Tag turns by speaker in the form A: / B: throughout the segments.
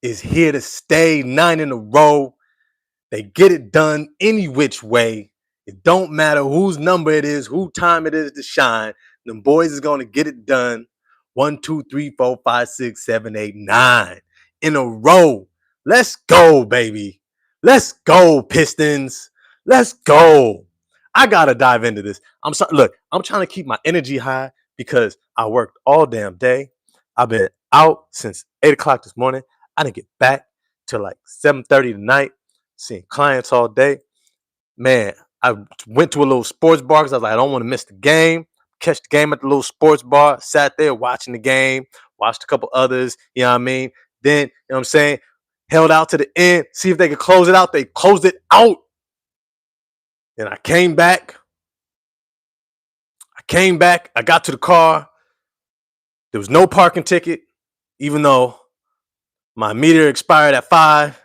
A: is here to stay. 9 in a row. They get it done any which way. It don't matter whose number it is, who time it is to shine. Them boys is going to get it done. 1, 2, 3, 4, 5, 6, 7, 8, 9 in a row. Let's go, baby. Let's go, Pistons. Let's go. I got to dive into this. I'm sorry. Look, I'm trying to keep my energy high because I worked all damn day. I've been out since 8 o'clock this morning. I didn't get back till like 7:30 tonight, seeing clients all day. Man, I went to a little sports bar because I was like, I don't want to miss the game. Catch the game at the little sports bar. Sat there watching the game. Watched a couple others. You know what I mean? Then, you know what I'm saying? Held out to the end. See if they could close it out. They closed it out. Then I came back. I got to the car. There was no parking ticket, even though my meter expired at 5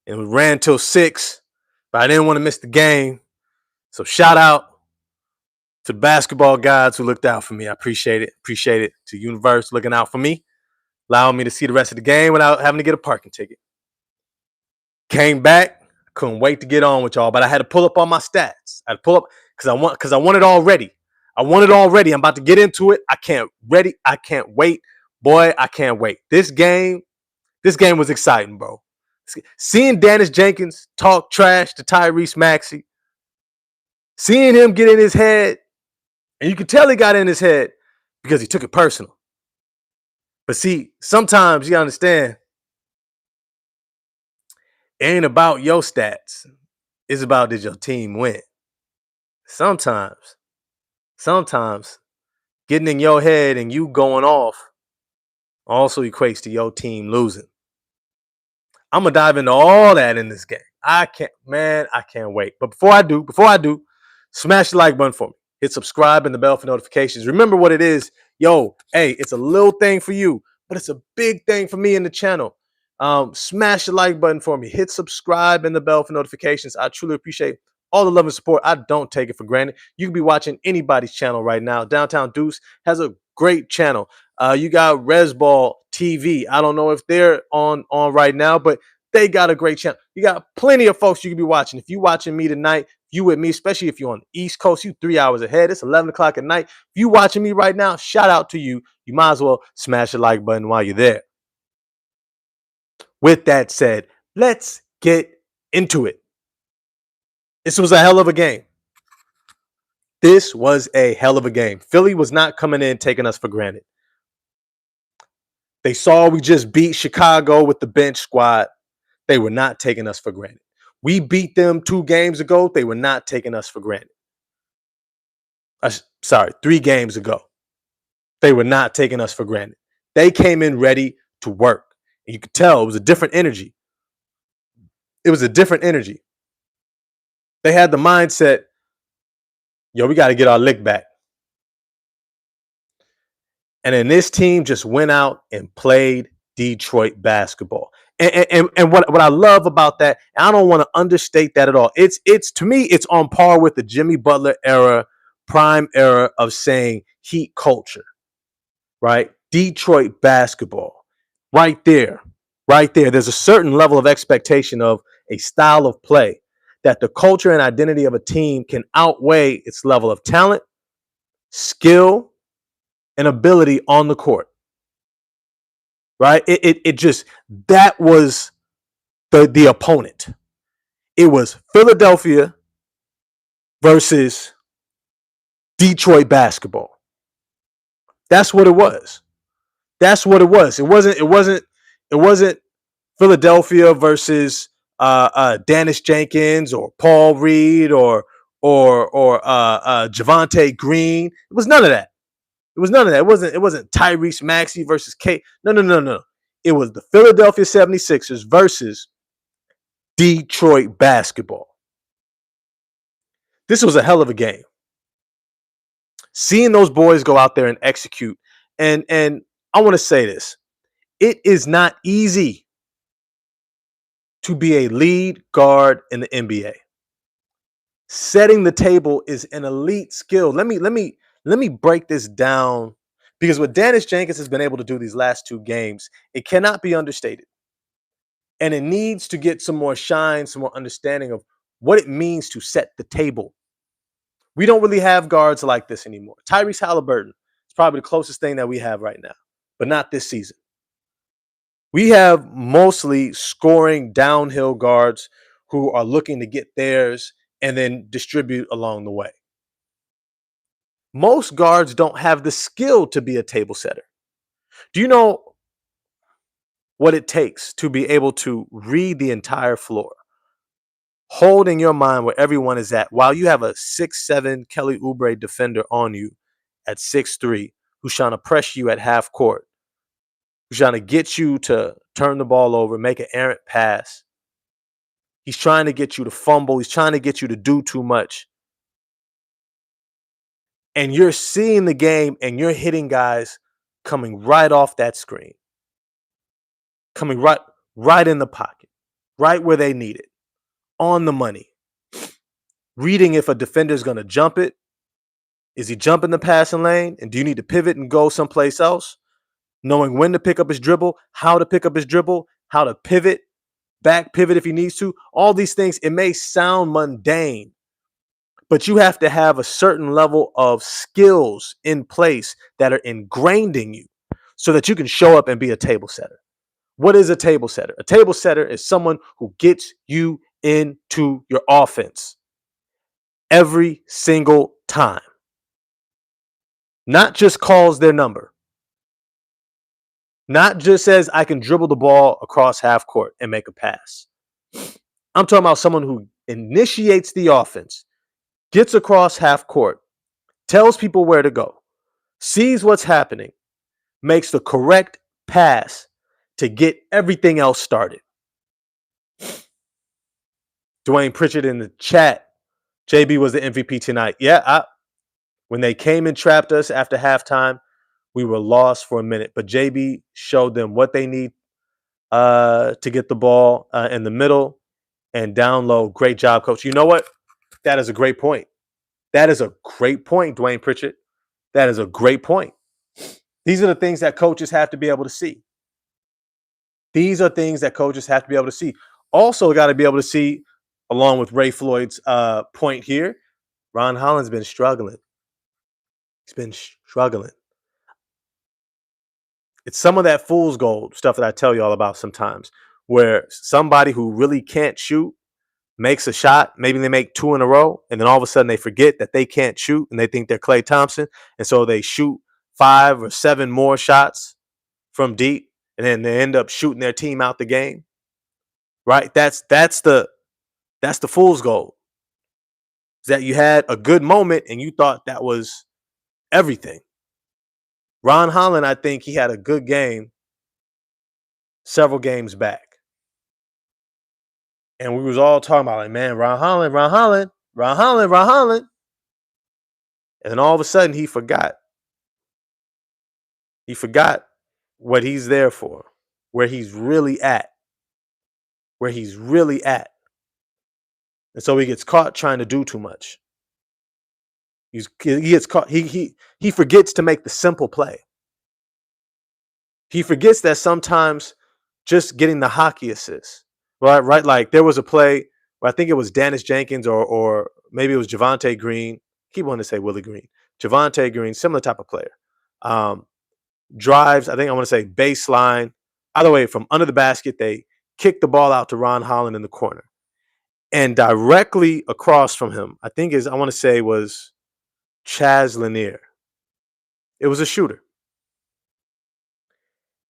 A: and it ran till 6. But I didn't want to miss the game. So shout out to the basketball gods who looked out for me. I appreciate it. Appreciate it to Universe looking out for me, allowing me to see the rest of the game without having to get a parking ticket. Came back. Couldn't wait to get on with y'all, but I had to pull up on my stats. I had to pull up because I want it already. I want it already. I'm about to get into it. I can't wait. Boy, I can't wait. This game was exciting, bro. Seeing Dennis Jenkins talk trash to Tyrese Maxey, seeing him get in his head, and you can tell he got in his head because he took it personal. But see, sometimes you understand, it ain't about your stats. It's about did your team win. Sometimes getting in your head and you going off also equates to your team losing. I'm going to dive into all that in this game. I can't wait. But before I do, smash the like button for me. Hit subscribe and the bell for notifications. Remember what it is. Yo, hey, it's a little thing for you, but it's a big thing for me in the channel. Smash the like button for me. Hit subscribe and the bell for notifications. I truly appreciate all the love and support. I don't take it for granted. You can be watching anybody's channel right now. Downtown Deuce has a great channel. You got Resball TV. I don't know if they're on right now, but they got a great channel. You got plenty of folks you can be watching. If you watching me tonight, you with me, especially if you're on the East Coast, you 3 hours ahead. It's 11 o'clock at night. If you watching me right now, shout out to you. You might as well smash the like button while you're there. With that said, let's get into it. This was a hell of a game. Philly was not coming in taking us for granted. They saw we just beat Chicago with the bench squad. They were not taking us for granted. We beat them 2 games ago. They were not taking us for granted. 3 games ago. They were not taking us for granted. They came in ready to work. And you could tell it was a different energy. They had the mindset, yo, we got to get our lick back. And then this team just went out and played Detroit basketball. And what I love about that, and I don't want to understate that at all. It's to me, it's on par with the Jimmy Butler era, prime era of saying Heat culture, right? Detroit basketball, right there. There's a certain level of expectation of a style of play that the culture and identity of a team can outweigh its level of talent, skill, and ability on the court. Right? That was the opponent. It was Philadelphia versus Detroit basketball. That's what it was. It wasn't Philadelphia versus Dennis Jenkins or Paul Reed or Javonte Green. It was none of that. It wasn't Tyrese Maxey versus K. No. It was the Philadelphia 76ers versus Detroit basketball. This was a hell of a game. Seeing those boys go out there and execute, and I want to say this. It is not easy to be a lead guard in the NBA. Setting the table is an elite skill. Let me break this down, because what Dennis Jenkins has been able to do these last 2 games, it cannot be understated. And it needs to get some more shine, some more understanding of what it means to set the table. We don't really have guards like this anymore. Tyrese Halliburton is probably the closest thing that we have right now, but not this season. We have mostly scoring downhill guards who are looking to get theirs and then distribute along the way. Most guards don't have the skill to be a table setter. Do you know what it takes to be able to read the entire floor, hold in your mind where everyone is at while you have a 6'7" Kelly Oubre defender on you at 6'3", who's trying to press you at half court, who's trying to get you to turn the ball over, make an errant pass. He's trying to get you to fumble. He's trying to get you to do too much. And you're seeing the game and you're hitting guys coming right off that screen, coming right in the pocket, right where they need it, on the money. Reading if a defender is going to jump it. Is he jumping the passing lane? And do you need to pivot and go someplace else? Knowing when to pick up his dribble, how to pick up his dribble, how to pivot, back pivot if he needs to. All these things, it may sound mundane, but you have to have a certain level of skills in place that are ingrained in you so that you can show up and be a table setter. What is a table setter? A table setter is someone who gets you into your offense every single time. Not just calls their number. Not just says I can dribble the ball across half court and make a pass. I'm talking about someone who initiates the offense, gets across half court, tells people where to go, sees what's happening, makes the correct pass to get everything else started. Dwayne Pritchard in the chat, JB was the MVP tonight. Yeah, when they came and trapped us after halftime, we were lost for a minute. But JB showed them what they need to get the ball in the middle and down low. Great job, coach. You know what? That is a great point. That is a great point, Dwayne Pritchard. That is a great point. These are the things that coaches have to be able to see. These are things that coaches have to be able to see. Also got to be able to see, along with Ray Floyd's point here, Ron Holland's been struggling. He's been struggling. It's some of that fool's gold stuff that I tell you all about sometimes, where somebody who really can't shoot makes a shot. Maybe they make two in a row, and then all of a sudden they forget that they can't shoot, and they think they're Klay Thompson, and so they shoot 5 or 7 more shots from deep, and then they end up shooting their team out the game. Right? That's the fool's gold. Is that you had a good moment and you thought that was everything. Ron Holland, I think he had a good game several games back. And we was all talking about, like, man, Ron Holland. And then all of a sudden he forgot. He forgot what he's there for, where he's really at. And so he gets caught trying to do too much. He gets caught. He forgets to make the simple play. He forgets that sometimes just getting the hockey assist, right? Like there was a play where I think it was Dennis Jenkins or maybe it was Javonte Green. I keep wanting to say Willie Green. Javonte Green, similar type of player. Drives, I think I want to say baseline. Either way, from under the basket, they kick the ball out to Ron Holland in the corner. And directly across from him, I want to say was Chaz Lanier. It was a shooter.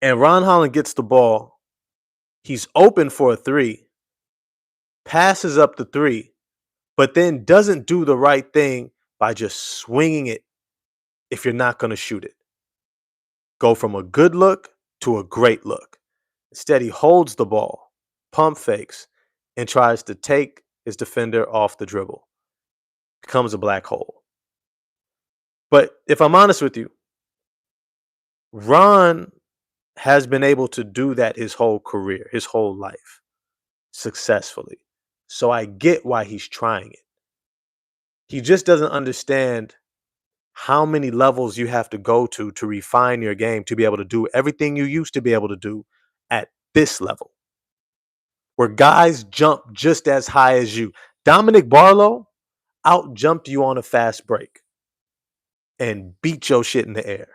A: And Ron Holland gets the ball. He's open for a 3, passes up the 3, but then doesn't do the right thing by just swinging it if you're not going to shoot it. Go from a good look to a great look. Instead, he holds the ball, pump fakes, and tries to take his defender off the dribble. Becomes a black hole. But if I'm honest with you, Ron has been able to do that his whole career, his whole life, successfully. So I get why he's trying it. He just doesn't understand how many levels you have to go to refine your game to be able to do everything you used to be able to do at this level. where guys jump just as high as you. Dominic Barlow out jumped you on a fast break and beat your shit in the air.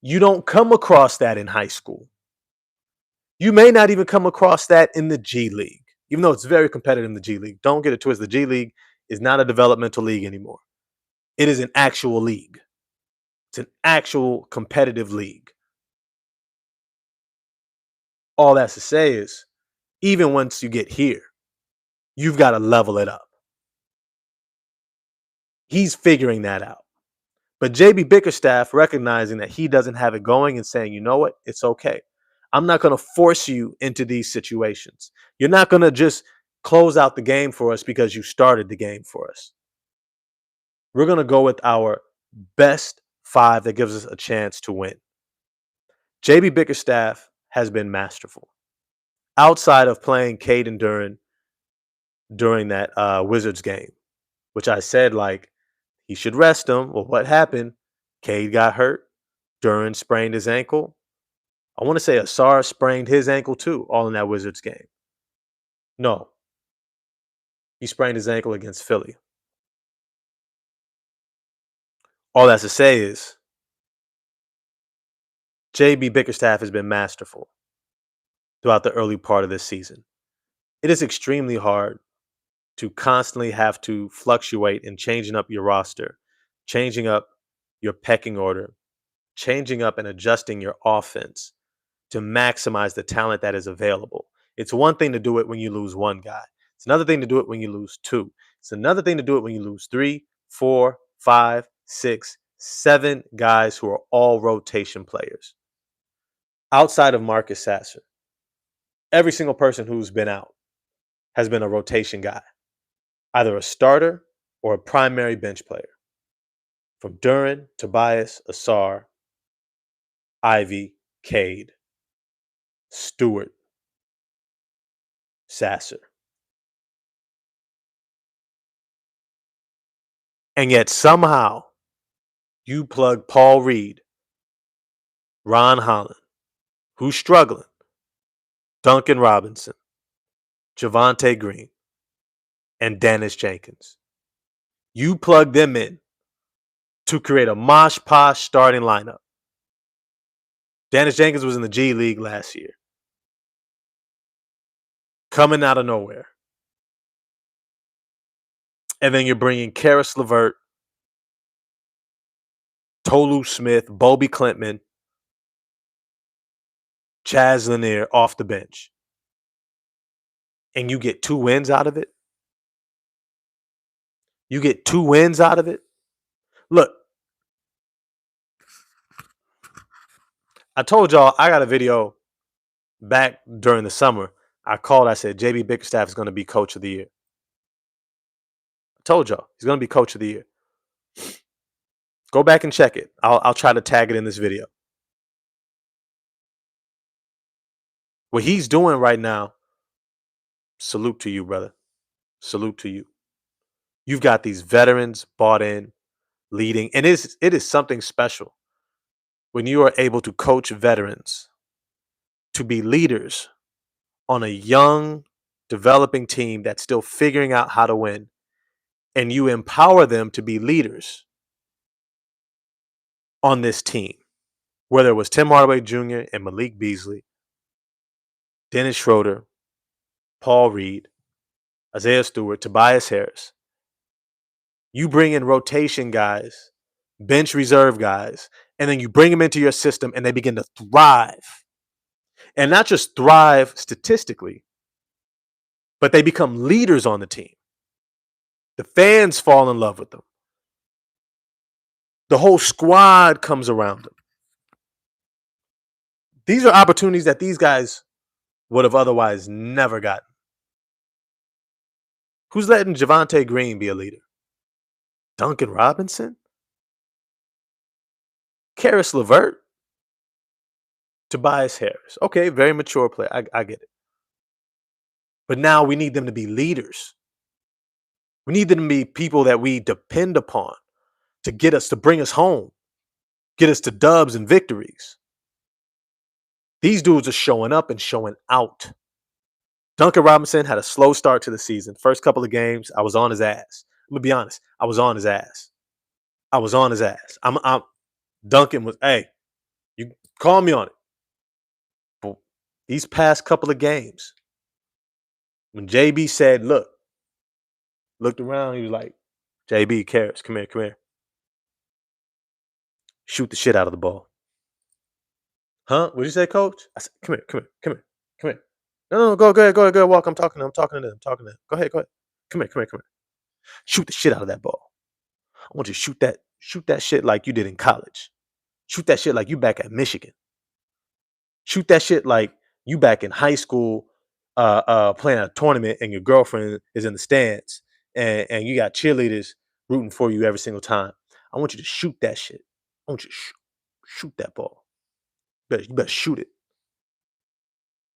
A: You don't come across that in high school. You may not even come across that in the G League, even though it's very competitive in the G League. Don't get it twisted. The G League is not a developmental league anymore. It is an actual league. It's an actual competitive league. All that's to say is, even once you get here, you've got to level it up. He's figuring that out. But JB Bickerstaff recognizing that he doesn't have it going and saying, you know what, it's okay. I'm not going to force you into these situations. You're not going to just close out the game for us because you started the game for us. We're going to go with our best 5 that gives us a chance to win. JB Bickerstaff has been masterful. Outside of playing Caden during that Wizards game, which I said, like, he should rest him. Well, what happened? Cade got hurt. Duran sprained his ankle. I want to say Asar sprained his ankle too, all in that Wizards game. No. He sprained his ankle against Philly. All that's to say is JB Bickerstaff has been masterful throughout the early part of this season. It is extremely hard to constantly have to fluctuate in changing up your roster, changing up your pecking order, changing up and adjusting your offense to maximize the talent that is available. It's one thing to do it when you lose one guy. It's another thing to do it when you lose 2. It's another thing to do it when you lose 3, 4, 5, 6, 7 guys who are all rotation players. Outside of Marcus Sasser, every single person who's been out has been a rotation guy, either a starter or a primary bench player. From Duran, Tobias, Asar, Ivy, Cade, Stewart, Sasser. And yet somehow you plug Paul Reed, Ron Holland, who's struggling, Duncan Robinson, Javonte Green, and Dennis Jenkins. You plug them in to create a mosh posh starting lineup. Dennis Jenkins was in the G League last year. Coming out of nowhere. And then you're bringing Karis LeVert, Tolu Smith, Bobby Clintman, Chaz Lanier off the bench. And you get 2 wins out of it. You get 2 wins out of it. Look, I told y'all I got a video back during the summer. I said, JB Bickerstaff is going to be coach of the year. I told y'all he's going to be coach of the year. Go back and check it. I'll try to tag it in this video. What he's doing right now, salute to you, brother. Salute to you. You've got these veterans bought in, leading, and it is something special when you are able to coach veterans to be leaders on a young, developing team that's still figuring out how to win, and you empower them to be leaders on this team, whether it was Tim Hardaway Jr. and Malik Beasley, Dennis Schroeder, Paul Reed, Isaiah Stewart, Tobias Harris. You bring in rotation guys, bench reserve guys, and then you bring them into your system and they begin to thrive. And not just thrive statistically, but they become leaders on the team. The fans fall in love with them. The whole squad comes around them. These are opportunities that these guys would have otherwise never gotten. Who's letting Javonte Green be a leader? Duncan Robinson? Karis LeVert? Tobias Harris? Okay, very mature player. I get it. But now we need them to be leaders. We need them to be people that we depend upon to get us, to bring us home, get us to dubs and victories. These dudes are showing up and showing out. Duncan Robinson had a slow start to the season. First couple of games, I was on his ass. I'm gonna be honest. I was on his ass. I was on his ass. Duncan was, hey, you call me on it. But these past couple of games, when JB said, looked around, he was like, JB, Karras, come here. Shoot the shit out of the ball. Huh? What'd you say, coach? I said, come here. No, go ahead, walk. I'm talking to them. Go ahead. Come here. Shoot the shit out of that ball. I want you to shoot that shit like you did in college. Shoot that shit like you back at Michigan. Shoot that shit like you back in high school, playing a tournament and your girlfriend is in the stands and you got cheerleaders rooting for you every single time. I want you to shoot that shit. I want you to shoot that ball. You better shoot it.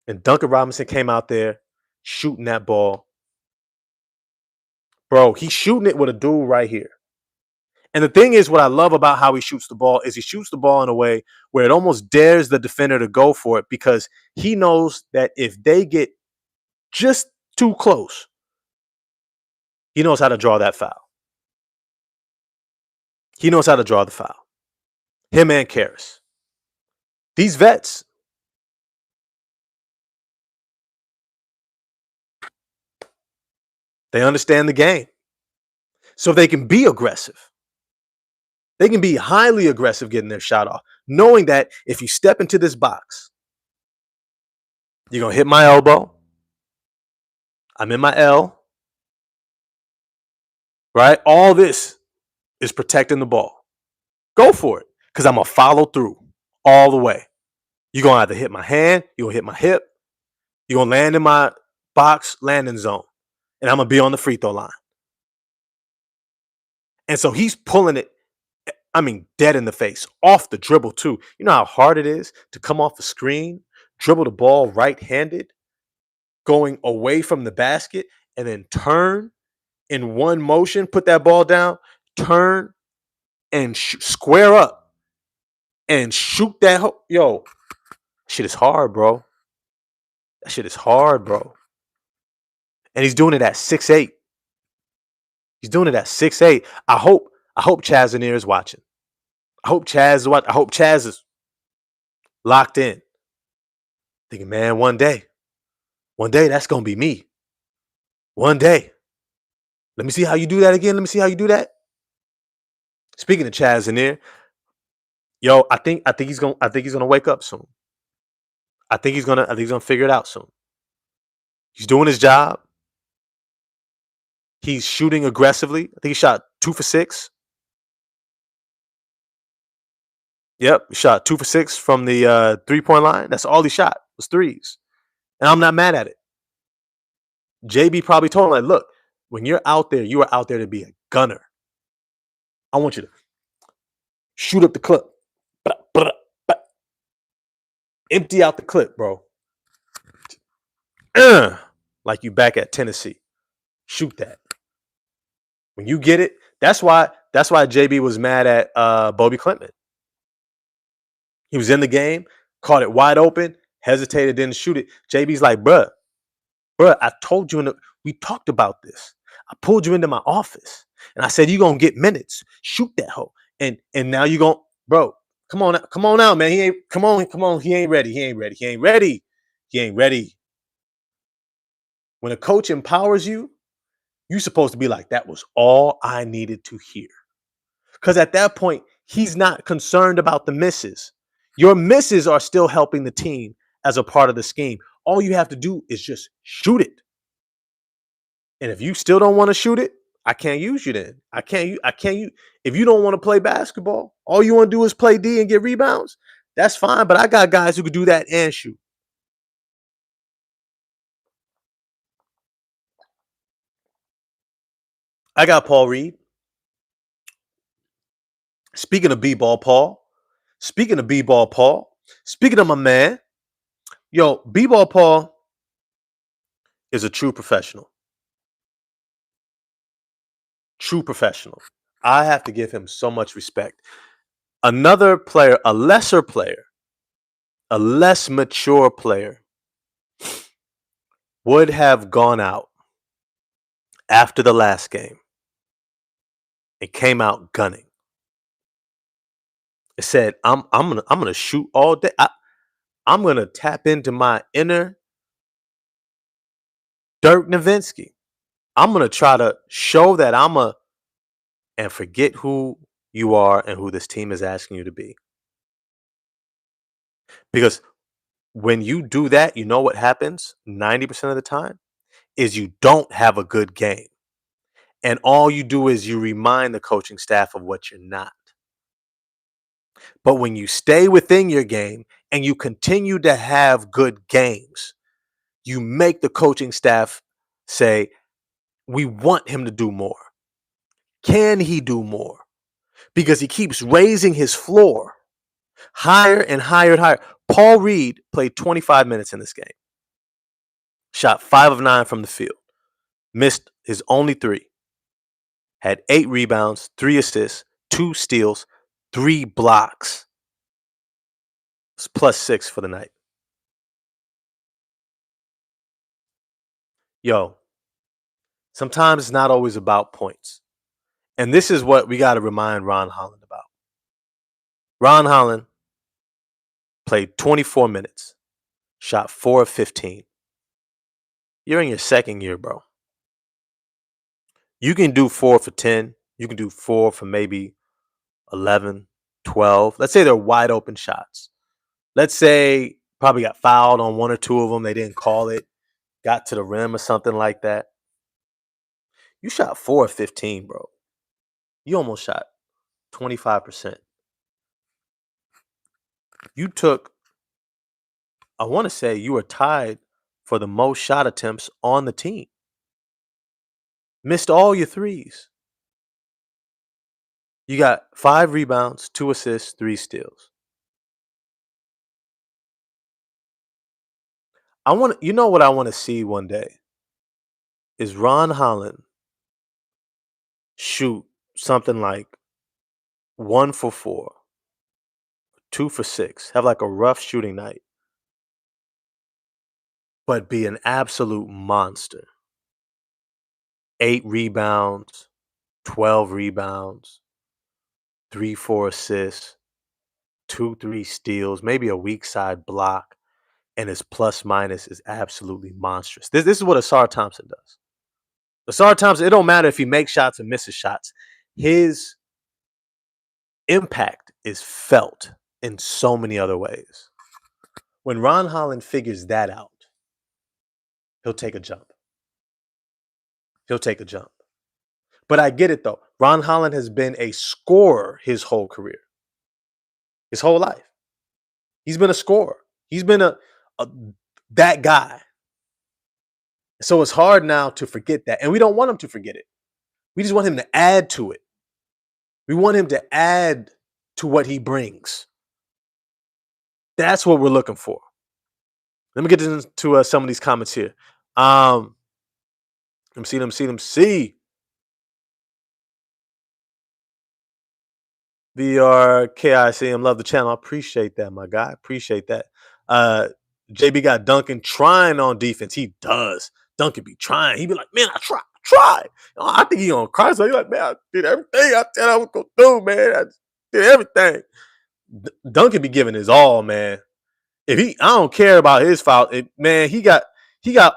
A: And Duncan Robinson came out there shooting that ball. Bro, he's shooting it with a dude right here. And the thing is, what I love about how he shoots the ball is he shoots the ball in a way where it almost dares the defender to go for it because he knows that if they get just too close, he knows how to draw that foul. He knows how to draw the foul. Him and Karras. These vets, they understand the game. So they can be aggressive. They can be highly aggressive getting their shot off, knowing that if you step into this box, you're going to hit my elbow. I'm in my L. Right? All this is protecting the ball. Go for it because I'm going to follow through all the way. You're going to either hit my hand, you're going to hit my hip, you're going to land in my box landing zone, and I'm going to be on the free throw line. And so he's pulling it, dead in the face, off the dribble too. You know how hard it is to come off the screen, dribble the ball right-handed, going away from the basket, and then turn in one motion, put that ball down, turn, and square up and shoot that. Yo, shit is hard, bro. That shit is hard, bro. And he's doing it at 6'8". He's doing it at 6'8". I hope Chaz Anier is watching. I hope Chaz is locked in. Thinking, man, one day that's gonna be me. One day. Let me see how you do that again. Let me see how you do that. Speaking of Chaz Anier, yo, I think he's gonna wake up soon. I think he's gonna figure it out soon. He's doing his job. He's shooting aggressively. I think he shot 2 for 6. Yep, he shot 2 for 6 from the 3-point line. That's all he shot was threes. And I'm not mad at it. JB probably told him, like, look, when you're out there, you are out there to be a gunner. I want you to shoot up the clip. Empty out the clip, bro. Like you back at Tennessee. Shoot that. When you get it, that's why JB was mad at Bobby Clinton. He was in the game, caught it wide open, hesitated, didn't shoot it. JB's like, bruh, I told you, we talked about this. I pulled you into my office, and I said, you're going to get minutes. Shoot that hoe. And now you're going, bro, come on out, man. He ain't ready. When a coach empowers you, you're supposed to be like, that was all I needed to hear. Because at that point, he's not concerned about the misses. Your misses are still helping the team as a part of the scheme. All you have to do is just shoot it. And if you still don't want to shoot it, I can't use you then. I can't use. If you don't want to play basketball, all you want to do is play D and get rebounds, that's fine. But I got guys who could do that and shoot. I got Paul Reed. Speaking of B-ball Paul. Speaking of my man. Yo, B-ball Paul is a true professional. True professional. I have to give him so much respect. Another player, a lesser player, A less mature player would have gone out after the last game and came out gunning. It said, I'm gonna shoot all day. I'm gonna tap into my inner Dirk Nowitzki. I'm gonna try to show that and forget who you are and who this team is asking you to be. Because when you do that, you know what happens 90% of the time is you don't have a good game. And all you do is you remind the coaching staff of what you're not. But when you stay within your game and you continue to have good games, you make the coaching staff say, we want him to do more. Can he do more? Because he keeps raising his floor higher and higher and higher. Paul Reed played 25 minutes in this game, shot 5 of 9 from the field, missed his only 3, had 8 rebounds, 3 assists, 2 steals, 3 blocks. It's +6 for the night. Yo, sometimes it's not always about points. And this is what we got to remind Ron Holland about. Ron Holland played 24 minutes, shot 4 of 15. You're in your second year, bro. You can do 4 for 10. You can do 4 for maybe 11, 12. Let's say they're wide open shots. Let's say probably got fouled on 1 or 2 of them. They didn't call it. Got to the rim or something like that. You shot 4 of 15, bro. You almost shot 25%. You took, I want to say you were tied for the most shot attempts on the team. Missed all your threes. You got 5 rebounds, 2 assists, 3 steals. You know what I want to see one day is Ron Holland shoot something like 1 for 4, 2 for 6, have like a rough shooting night, but be an absolute monster. 8 rebounds, 12 rebounds, 3, 4 assists, 2, 3 steals, maybe a weak side block, and his plus minus is absolutely monstrous. This is what Asar Thompson does. Asar Thompson, it don't matter if he makes shots or misses shots. His impact is felt in so many other ways. When Ron Holland figures that out, he'll take a jump. He'll take a jump. But I get it though. Ron Holland has been a scorer his whole career, his whole life. He's been a scorer. He's been a that guy. So it's hard now to forget that. And we don't want him to forget it. We just want him to add to it. We want him to add to what he brings. That's what we're looking for. Let me get into some of these comments here. Let me see. VRKICM, love the channel. I appreciate that, my guy. Appreciate that. JB got Duncan trying on defense. He does. Duncan be trying. He be like, man, I try. I think he on cry. So he like, man, I did everything I said I was gonna do, man. I did everything. Duncan be giving his all, man. I don't care about his foul. Man, he got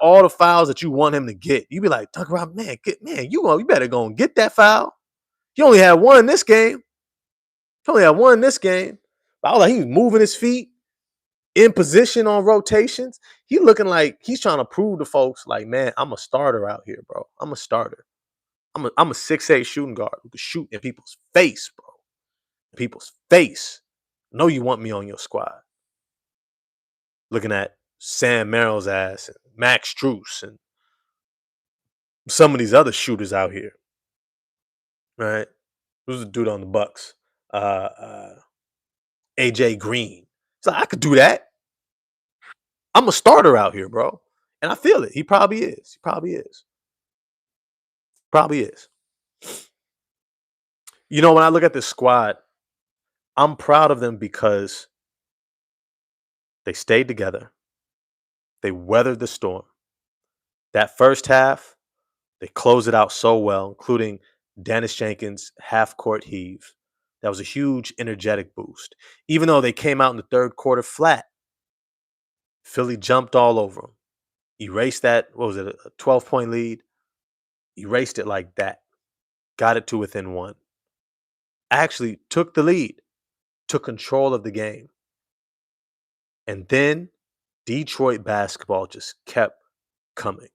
A: all the fouls that you want him to get. You be like, Duncan, man, you better go and get that foul. He only had one in this game. But I was like, he was moving his feet in position on rotations. He looking like he's trying to prove to folks, like, man, I'm a starter out here, bro. I'm a starter. I'm a 6'8" shooting guard who can shoot in people's face, bro. In people's face. I know you want me on your squad. Looking at Sam Merrill's ass and Max Strus and some of these other shooters out here. Right? Who's the dude on the Bucks? AJ Green. So I could do that. I'm a starter out here, bro. And I feel it. He probably is. You know, when I look at this squad, I'm proud of them because They stayed together. They weathered the storm. That first half, they closed it out so well, including Dennis Jenkins' half court heave. That was a huge energetic boost. Even though they came out in the third quarter flat, Philly jumped all over them. Erased that, what was it, a 12-point lead? Erased it like that. Got it to within one. Actually took the lead, took control of the game. And then Detroit basketball just kept coming,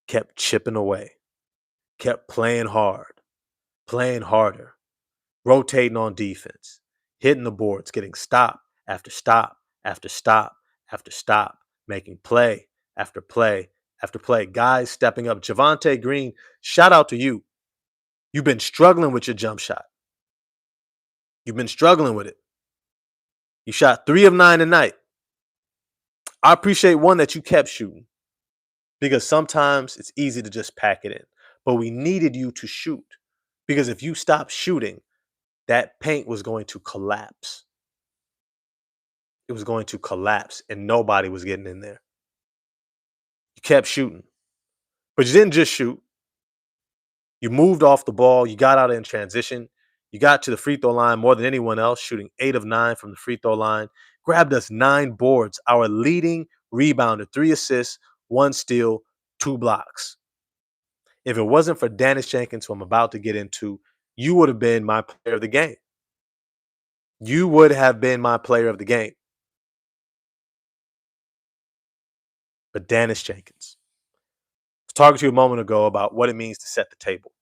A: kept chipping away, kept playing hard, playing harder, rotating on defense, hitting the boards, getting stop after stop after stop after stop, making play after play after play. Guys stepping up. Javonte Green, shout out to you. You've been struggling with your jump shot. You've been struggling with it. You shot 3 of 9 tonight. I appreciate one that you kept shooting because sometimes it's easy to just pack it in. But we needed you to shoot because if you stopped shooting, that paint was going to collapse. It was going to collapse and nobody was getting in there. You kept shooting, but you didn't just shoot. You moved off the ball. You got out in transition. You got to the free throw line more than anyone else, shooting 8 of 9 from the free throw line. Grabbed us 9 boards. Our leading rebounder, 3 assists, 1 steal, 2 blocks. If it wasn't for Dennis Jenkins, who I'm about to get into, you would have been my player of the game. You would have been my player of the game. But Dennis Jenkins. I was talking to you a moment ago about what it means to set the table,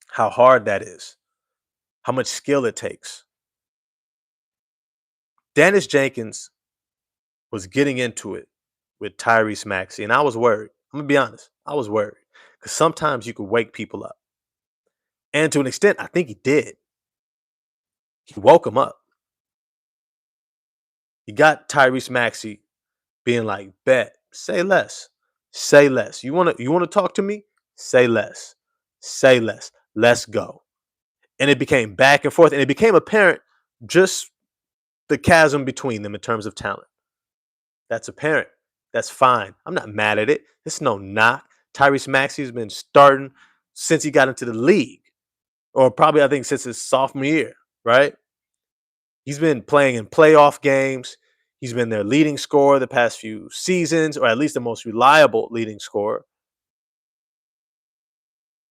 A: how hard that is, how much skill it takes. Dennis Jenkins was getting into it with Tyrese Maxey, and I was worried. I'm going to be honest. I was worried because sometimes you could wake people up. And to an extent, I think he did. He woke him up. He got Tyrese Maxey being like, bet, say less. Say less. You want to talk to me? Say less. Say less. Let's go. And it became back and forth, and it became apparent just the chasm between them in terms of talent. That's apparent. That's fine. I'm not mad at it. It's no knock. Tyrese Maxey has been starting since he got into the league, or probably I think since his sophomore year, right? He's been playing in playoff games. He's been their leading scorer the past few seasons, or at least the most reliable leading scorer.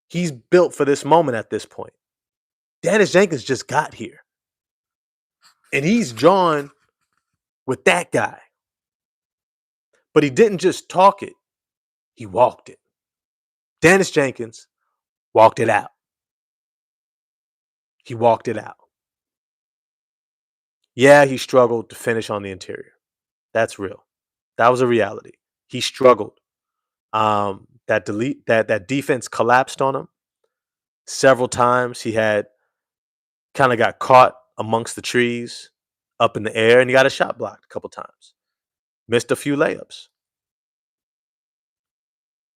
A: He's built for this moment at this point. Dennis Jenkins just got here. And he's drawn with that guy. But he didn't just talk it. He walked it. Dennis Jenkins walked it out. He walked it out. Yeah, he struggled to finish on the interior. That's real. That was a reality. He struggled. That defense collapsed on him several times. He had kind of got caught amongst the trees up in the air, and he got a shot blocked a couple times. Missed a few layups.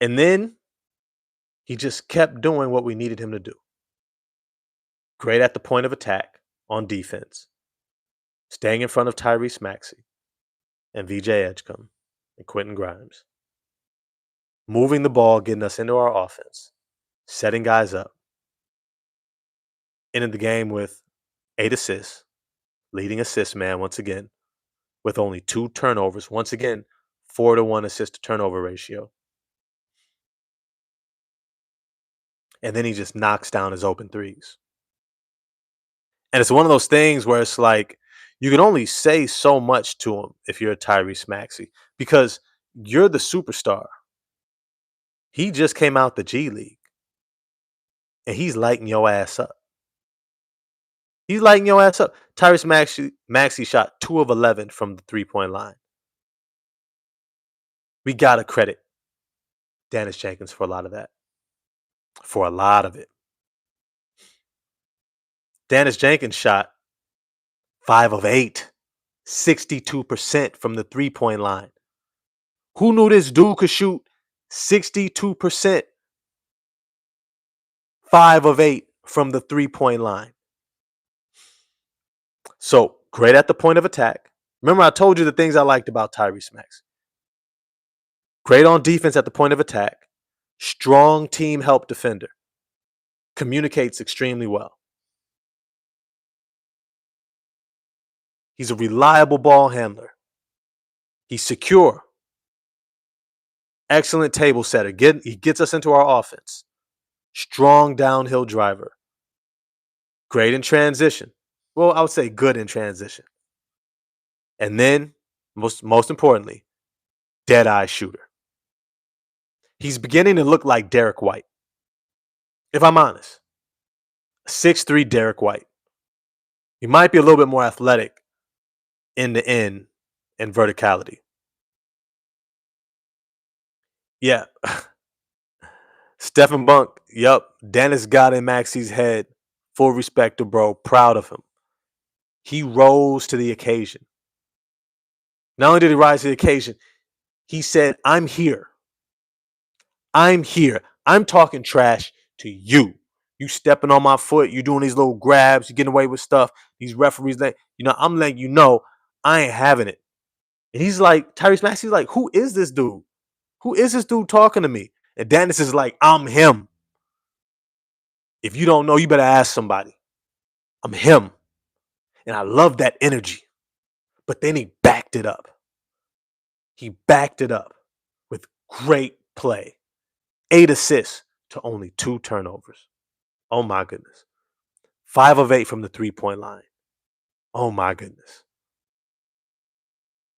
A: And then he just kept doing what we needed him to do. Great at the point of attack on defense. Staying in front of Tyrese Maxey and VJ Edgecombe and Quentin Grimes. Moving the ball, getting us into our offense. Setting guys up. Ended the game with 8 assists. Leading assist man once again. With only 2 turnovers. Once again, 4-to-1 assist to turnover ratio. And then he just knocks down his open threes. And it's one of those things where it's like you can only say so much to him if you're a Tyrese Maxey because you're the superstar. He just came out the G League and he's lighting your ass up. He's lighting your ass up. Tyrese Maxey shot 2 of 11 from the 3-point line. We got to credit Dennis Jenkins for a lot of that. For a lot of it. Dennis Jenkins shot 5 of 8, 62% from the 3-point line. Who knew this dude could shoot 62%? 5 of 8 from the 3-point line. So great at the point of attack. Remember, I told you the things I liked about Tyrese Maxey. Great on defense at the point of attack. Strong team help defender. Communicates extremely well. He's a reliable ball handler. He's secure. Excellent table setter. He gets us into our offense. Strong downhill driver. Great in transition. Well, I would say good in transition. And then, most importantly, dead-eye shooter. He's beginning to look like Derek White. If I'm honest. 6'3" Derek White. He might be a little bit more athletic end to end and verticality. Yeah. Stephen Bunk. Yup. Dennis got in Maxey's head. Full respect to bro. Proud of him. He rose to the occasion. Not only did he rise to the occasion, he said, I'm here. I'm here. I'm talking trash to you. You stepping on my foot. You doing these little grabs. You getting away with stuff. These referees, I'm letting you know I ain't having it. And he's like, Tyrese Maxey's like, who is this dude? Who is this dude talking to me? And Dennis is like, I'm him. If you don't know, you better ask somebody. I'm him. And I love that energy. But then he backed it up. He backed it up with great play. 8 assists to only 2 turnovers. Oh my goodness. 5 of 8 from the 3-point line. Oh my goodness.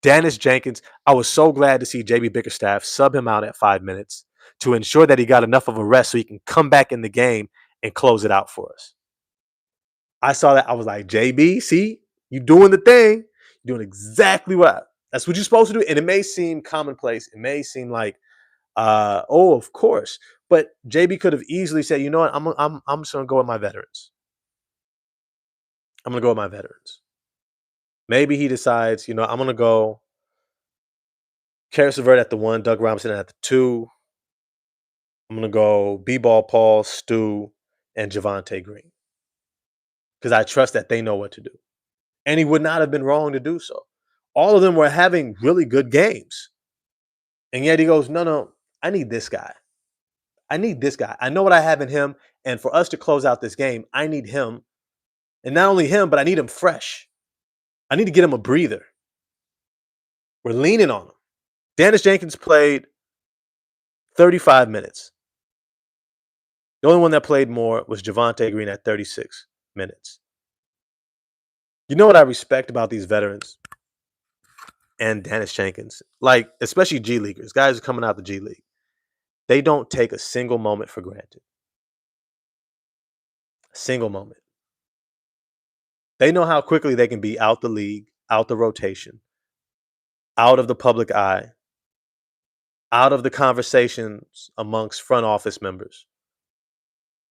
A: Dennis Jenkins, I was so glad to see JB Bickerstaff sub him out at 5 minutes to ensure that he got enough of a rest so he can come back in the game and close it out for us. I saw that. I was like, JB, see, you doing the thing. You're doing exactly that's what you're supposed to do. And it may seem commonplace. It may seem like, oh, of course. But JB could have easily said, you know what, I'm just gonna go with my veterans. I'm gonna go with my veterans. Maybe he decides, I'm gonna go Karis LeVert at the 1, Doug Robinson at the 2. I'm gonna go B-Ball Paul, Stu, and Javonte Green. Because I trust that they know what to do. And he would not have been wrong to do so. All of them were having really good games. And yet he goes, no, I need this guy. I need this guy. I know what I have in him. And for us to close out this game, I need him. And not only him, but I need him fresh. I need to get him a breather. We're leaning on him. Dennis Jenkins played 35 minutes. The only one that played more was Javonte Green at 36 minutes. You know what I respect about these veterans and Dennis Jenkins? Like, especially G Leaguers, guys who are coming out the G League. They don't take a single moment for granted. A single moment. They know how quickly they can be out the league, out the rotation, out of the public eye, out of the conversations amongst front office members,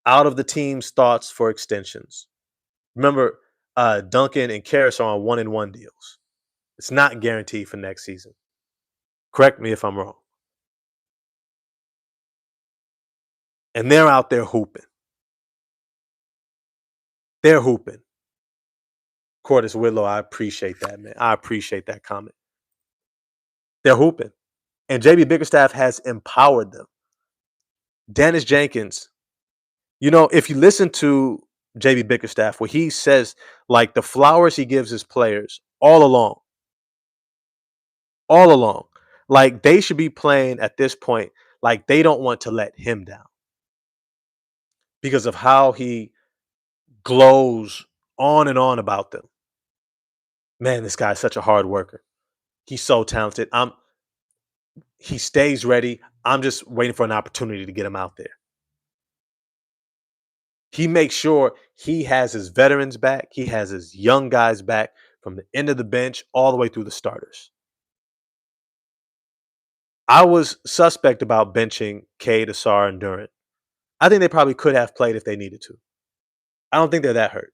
A: out of the team's thoughts for extensions. Remember, Duncan and Karras are on 1-and-1 deals. It's not guaranteed for next season. Correct me if I'm wrong. And they're out there hooping. They're hooping. Cordis Whitlow, I appreciate that, man. I appreciate that comment. They're hooping. And JB Bickerstaff has empowered them. Dennis Jenkins, if you listen to JB Bickerstaff, where he says, like, the flowers he gives his players all along, like, they should be playing at this point like they don't want to let him down because of how he glows on and on about them. Man, this guy's such a hard worker. He's so talented. He stays ready. I'm just waiting for an opportunity to get him out there. He makes sure he has his veterans back. He has his young guys back from the end of the bench all the way through the starters. I was suspect about benching Cade, Asar, and Durant. I think they probably could have played if they needed to. I don't think they're that hurt.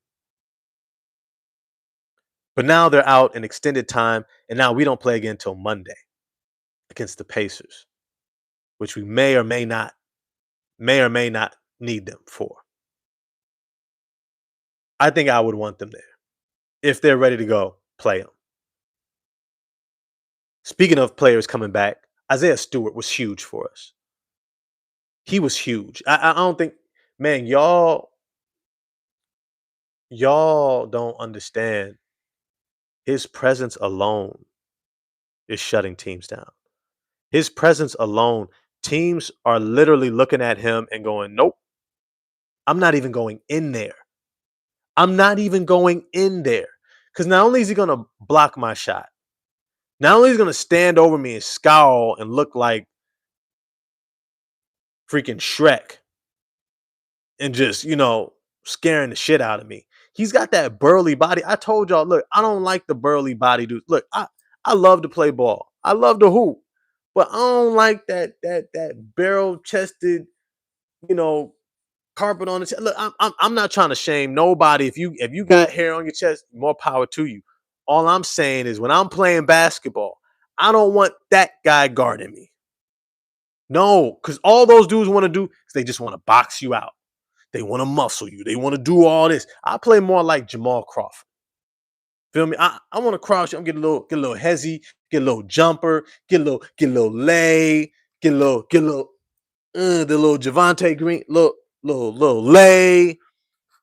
A: But now they're out in extended time, and now we don't play again until Monday against the Pacers, which we may or may not need them for. I think I would want them there. If they're ready to go, play them. Speaking of players coming back, Isaiah Stewart was huge for us. He was huge. I don't think, man, y'all don't understand. His presence alone is shutting teams down. His presence alone, teams are literally looking at him and going, nope, I'm not even going in there. I'm not even going in there. Because not only is he going to block my shot, not only is he going to stand over me and scowl and look like freaking Shrek and just, scaring the shit out of me. He's got that burly body. I told y'all, look, I don't like the burly body dudes. Look, I love to play ball. I love to hoop. But I don't like that barrel chested, you know, carpet on the chest. Look, I'm not trying to shame nobody. If you got hair on your chest, more power to you. All I'm saying is when I'm playing basketball, I don't want that guy guarding me. No, because all those dudes want to do is they just want to box you out. They want to muscle you. They want to do all this. I play more like Jamal Crawford. Feel me? I want to cross you. I'm getting a little hezzy, get a little jumper, get a little lay, get a little the little Javante Green, little lay,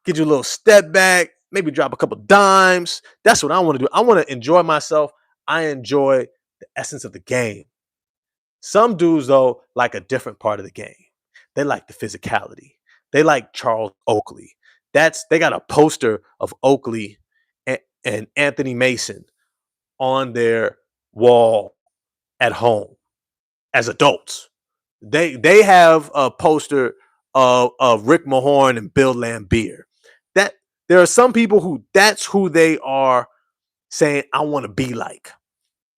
A: get you a little step back, maybe drop a couple dimes. That's what I want to do. I want to enjoy myself. I enjoy the essence of the game. Some dudes, though, like a different part of the game. They like the physicality. They like Charles Oakley. They got a poster of Oakley and Anthony Mason on their wall at home as adults. They have a poster of Rick Mahorn and Bill Laimbeer. That there are some people who that's who they are saying, I want to be like.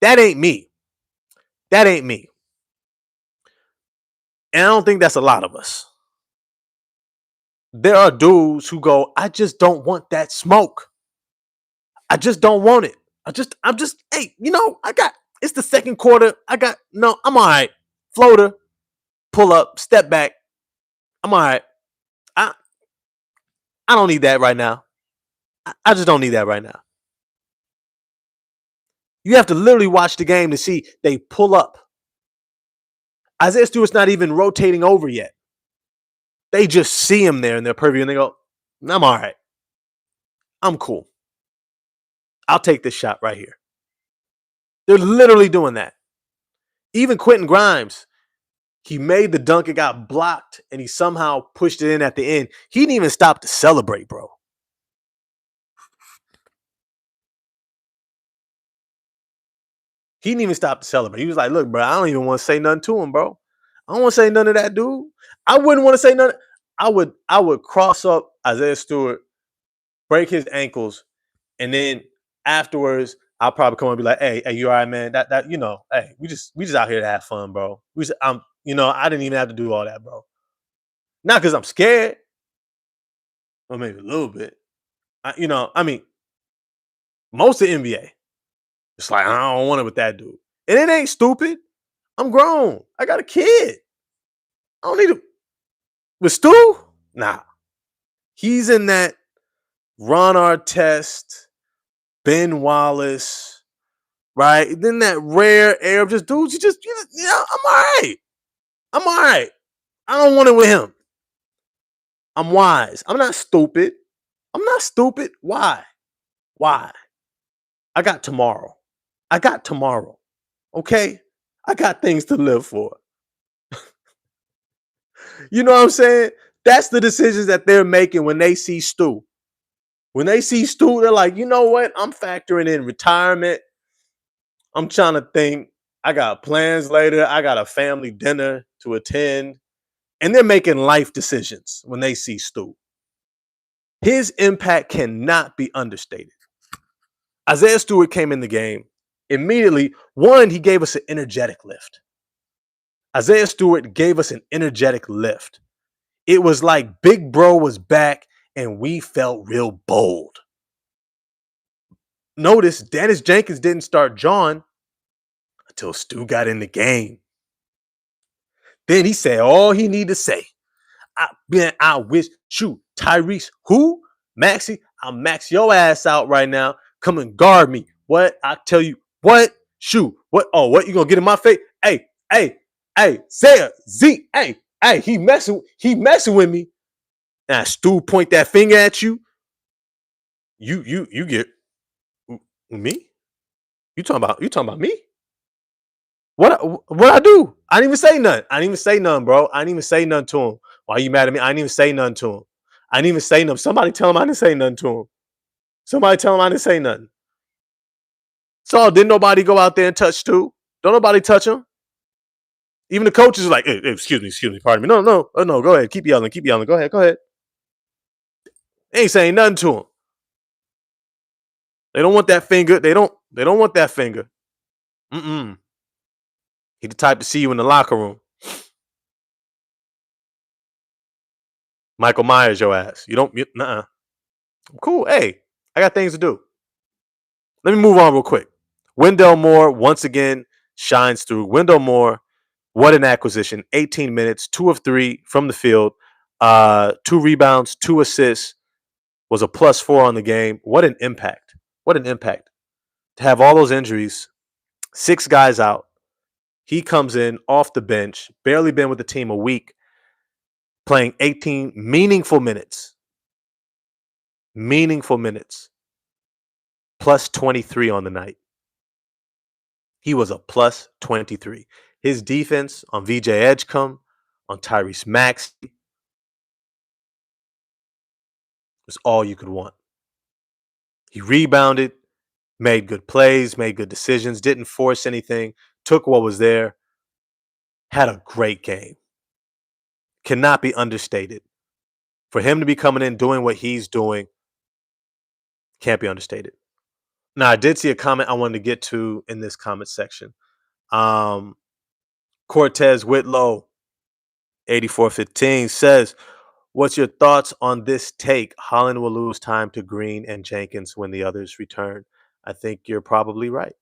A: That ain't me. That ain't me. And I don't think that's a lot of us. There are dudes who go, I just don't want that smoke. I just don't want it. I'm just, hey, it's the second quarter. I'm all right. Floater, pull up, step back. I'm all right. I don't need that right now. I just don't need that right now. You have to literally watch the game to see they pull up. Isaiah Stewart's not even rotating over yet. They just see him there in their purview and they go, I'm all right. I'm cool. I'll take this shot right here. They're literally doing that. Even Quentin Grimes, he made the dunk, it got blocked, and he somehow pushed it in at the end. He didn't even stop to celebrate, bro. He didn't even stop to celebrate. He was like, look, bro, I don't even want to say nothing to him, bro. I don't want to say none of that, dude. I wouldn't want to say nothing. I would cross up Isaiah Stewart, break his ankles, and then afterwards, I'll probably come and be like, hey, you all right, man? Hey, we just out here to have fun, bro. I didn't even have to do all that, bro. Not because I'm scared, or maybe a little bit. Most of the NBA, it's like, I don't want it with that dude. And it ain't stupid. I'm grown. I got a kid. I don't need to. With Stu? Nah. He's in that Ron Artest, Ben Wallace, right? Then that rare air of just dudes, I'm all right. I'm all right. I don't want it with him. I'm wise. I'm not stupid. Why? I got tomorrow. Okay? I got things to live for. You know what I'm saying? That's the decisions that they're making when they see Stu. When they see Stu, they're like, you know what? I'm factoring in retirement. I'm trying to think. I got plans later. I got a family dinner to attend. And they're making life decisions when they see Stu. His impact cannot be understated. Isaiah Stewart came in the game. Immediately, one, he gave us an energetic lift. Isaiah Stewart gave us an energetic lift. It was like Big Bro was back and we felt real bold. Notice Dennis Jenkins didn't start John until Stu got in the game. Then he said all he needed to say. I wish, shoot, Tyrese, who? Maxie, I'll max your ass out right now. Come and guard me. What? I tell you, what? Shoot. What? Oh, what? You gonna get in my face? Hey, hey, hey, Zaya, Z, hey, he messing with me. Now Stu point that finger at you. You get me? You talking about me? What I do? I didn't even say nothing. I didn't even say nothing, bro. I didn't even say nothing to him. Why you mad at me? I didn't even say nothing to him. I didn't even say nothing. Somebody tell him I didn't say nothing to him. Somebody tell him I didn't say nothing. So didn't nobody go out there and touch Stu? Don't nobody touch him. Even the coaches are like, hey, excuse me, pardon me. No, go ahead. Keep yelling. Go ahead. They ain't saying nothing to him. They don't want that finger. They don't want that finger. Mm-mm. He the type to see you in the locker room. Michael Myers, your ass. You don't. Nuh-uh. I'm cool. Hey, I got things to do. Let me move on real quick. Wendell Moore once again shines through. Wendell Moore, what an acquisition. 18 minutes, 2 of 3 from the field, 2 rebounds, 2 assists, was a +4 on the game. What an impact. What an impact. To have all those injuries, 6 guys out. He comes in off the bench, barely been with the team a week, playing 18 meaningful minutes. Meaningful minutes. +23 on the night. He was a +23. His defense on VJ Edgecombe, on Tyrese Maxey, was all you could want. He rebounded, made good plays, made good decisions, didn't force anything, took what was there, had a great game. Cannot be understated. For him to be coming in doing what he's doing, can't be understated. Now, I did see a comment I wanted to get to in this comment section. Cortez Whitlow, 8415, says, what's your thoughts on this take? Holland will lose time to Green and Jenkins when the others return. I think you're probably right.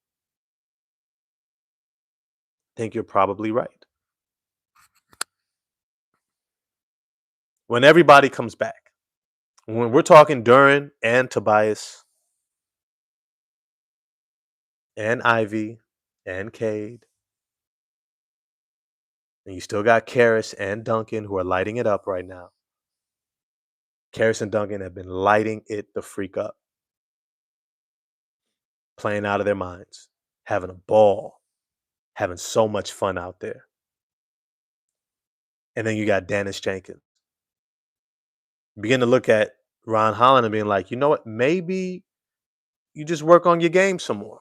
A: When everybody comes back, when we're talking Duran and Tobias and Ivy and Cade, and you still got Karras and Duncan who are lighting it up right now. Karras and Duncan have been lighting it the freak up. Playing out of their minds, having a ball, having so much fun out there. And then you got Dennis Jenkins. Begin to look at Ron Holland and being like, you know what? Maybe you just work on your game some more.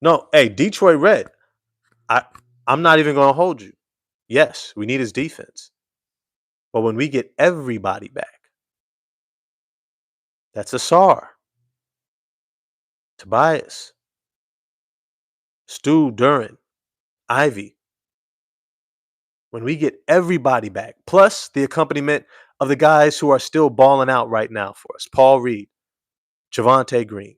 A: No, hey, Detroit Red, I'm not even going to hold you. Yes, we need his defense. But when we get everybody back, that's Asar, Tobias, Stu, Duran, Ivy. When we get everybody back, plus the accompaniment of the guys who are still balling out right now for us, Paul Reed, Javonte Green.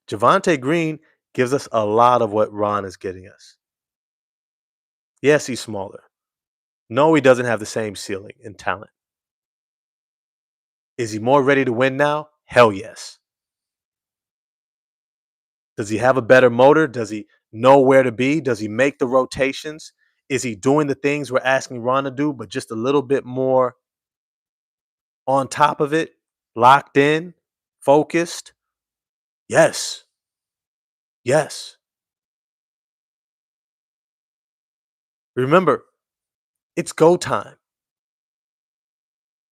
A: Javonte Green gives us a lot of what Ron is getting us. Yes, he's smaller. No, he doesn't have the same ceiling and talent. Is he more ready to win now? Hell yes. Does he have a better motor? Does he know where to be? Does he make the rotations? Is he doing the things we're asking Ron to do, but just a little bit more on top of it, locked in, focused? Yes. Yes. Remember, it's go time.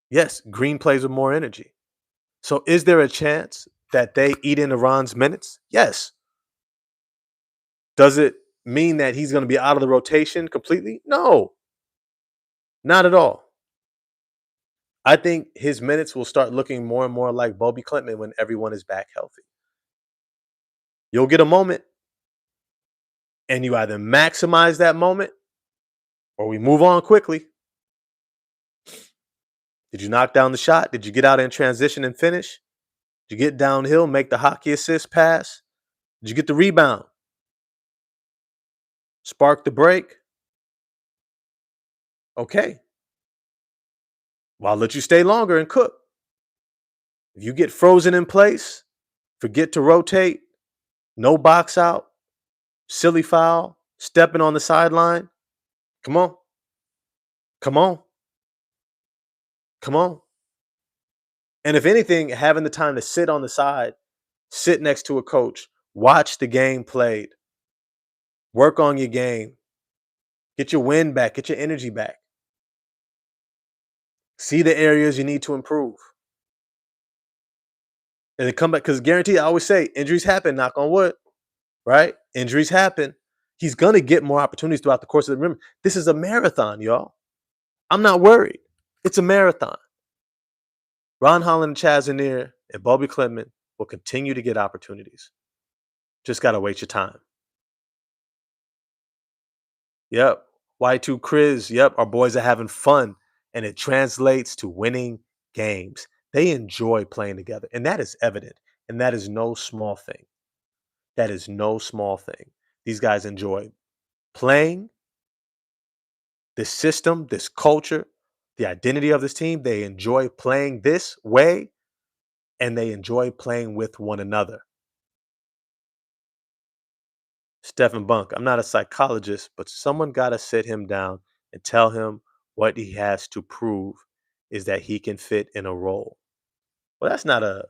A: Yes, Green plays with more energy. So is there a chance that they eat into Ron's minutes? Yes. Does it mean that he's going to be out of the rotation completely? No, not at all. I think his minutes will start looking more and more like Bobby Clinton when everyone is back healthy. You'll get a moment, and you either maximize that moment or we move on quickly. Did you knock down the shot? Did you get out in transition and finish? Did you get downhill, make the hockey assist pass? Did you get the rebound? Spark the break? Okay. Well, I'll let you stay longer and cook. If you get frozen in place, forget to rotate, no box out, silly foul, stepping on the sideline. Come on. Come on. Come on. And if anything, having the time to sit on the side, sit next to a coach, watch the game played, work on your game, get your wind back, get your energy back, see the areas you need to improve. And then come back, because guaranteed, I always say injuries happen, knock on wood, right? Injuries happen. He's going to get more opportunities throughout the course of the. Remember, this is a marathon, y'all. I'm not worried. It's a marathon. Ron Holland, Chaz Anier, and Bobby Clement will continue to get opportunities. Just got to wait your time. Yep. Y2 Chris. Yep. Our boys are having fun, and it translates to winning games. They enjoy playing together, and that is evident. And that is no small thing. That is no small thing. These guys enjoy playing, this system, this culture, the identity of this team. They enjoy playing this way, and they enjoy playing with one another. Stephen Bunk, I'm not a psychologist, but someone got to sit him down and tell him what he has to prove is that he can fit in a role. Well, that's not a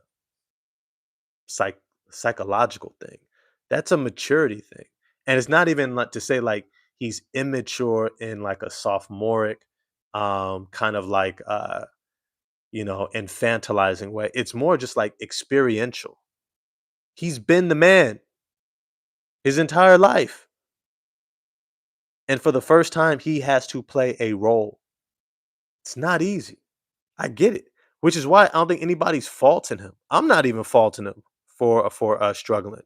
A: psych- psychological thing. That's a maturity thing. And it's not even like to say like he's immature in like a sophomoric kind of like infantilizing way. It's more just like experiential. He's been the man his entire life. And for the first time, he has to play a role. It's not easy. I get it, which is why I don't think anybody's faulting him. I'm not even faulting him for struggling.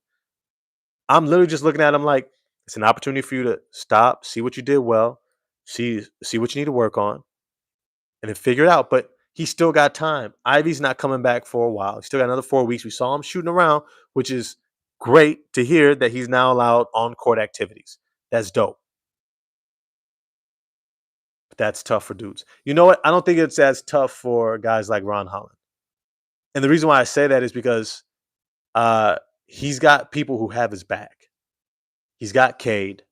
A: I'm literally just looking at him like it's an opportunity for you to stop, see what you did well, see what you need to work on, and then figure it out. But he's still got time. Ivy's not coming back for a while. He's still got another 4 weeks. We saw him shooting around, which is great to hear that he's now allowed on court activities. That's dope. But that's tough for dudes. You know what? I don't think it's as tough for guys like Ron Holland. And the reason why I say that is because he's got people who have his back. He's got Cade.